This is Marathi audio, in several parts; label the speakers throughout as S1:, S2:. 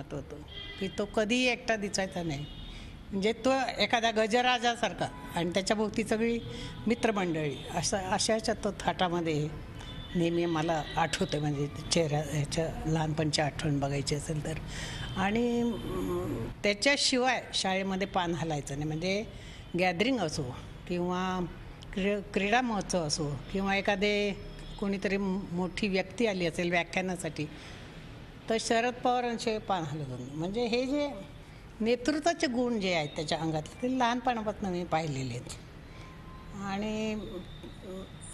S1: मत होतं की तो कधीही एकटा दिसायचा नाही. म्हणजे तो एखाद्या गजराजासारखा आणि त्याच्याभोवती सगळी मित्रमंडळी अशाच्या तो थाटामध्ये नेहमी मला आठवतं. म्हणजे चेहऱ्या ह्याच्या लहानपणची आठवण बघायची असेल तर. आणि त्याच्याशिवाय शाळेमध्ये पान हलायचं नाही. म्हणजे गॅदरिंग असो किंवा क्रीडा महोत्सव असो किंवा एखादे कोणीतरी मोठी व्यक्ती आली असेल व्याख्यानासाठी तर शरद पवारांचे पान हलत होते. म्हणजे हे जे नेतृत्वाचे गुण जे आहेत त्याच्या अंगातले ते लहानपणापासून मी पाहिलेले आहेत. आणि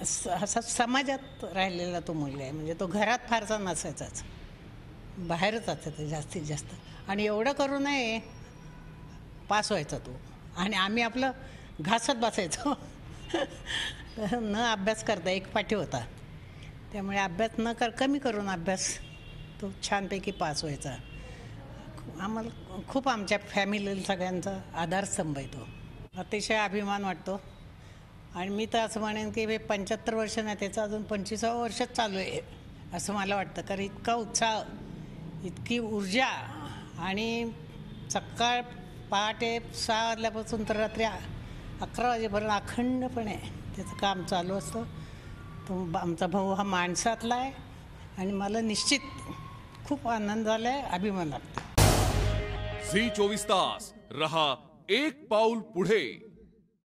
S1: असा समाजात राहिलेला तो मुलगा आहे. म्हणजे तो घरात फारसा नसायचाच, बाहेरच असायचा जास्तीत जास्त. आणि एवढं करू नये पास व्हायचा तो. आणि आम्ही आपलं घासत बसायचो न अभ्यास करता. एक पाठी होता त्यामुळे अभ्यास कमी करून अभ्यास तो छानपैकी पास व्हायचा. आम्हाला खूप आमच्या फॅमिलीला सगळ्यांचा आधारस्तंभ आहे तो. अतिशय अभिमान वाटतो. आणि मी तर असं म्हणेन की हे 75 वर्ष नाही, त्याचं अजून 25वं वर्षच चालू आहे असं मला वाटतं. कारण इतका उत्साह, इतकी ऊर्जा आणि सकाळ पहाटे 6 वाजल्यापासून तर रात्री 11 वाजेपर्यंत अखंडपणे त्याचं काम चालू असतं. तो आमचा भाऊ हा माणसातला आहे आणि मला निश्चित खूप आनंद झाला आहे, अभिमान वाटतो.
S2: झी 24 तास रहा एक पाऊल पुढे.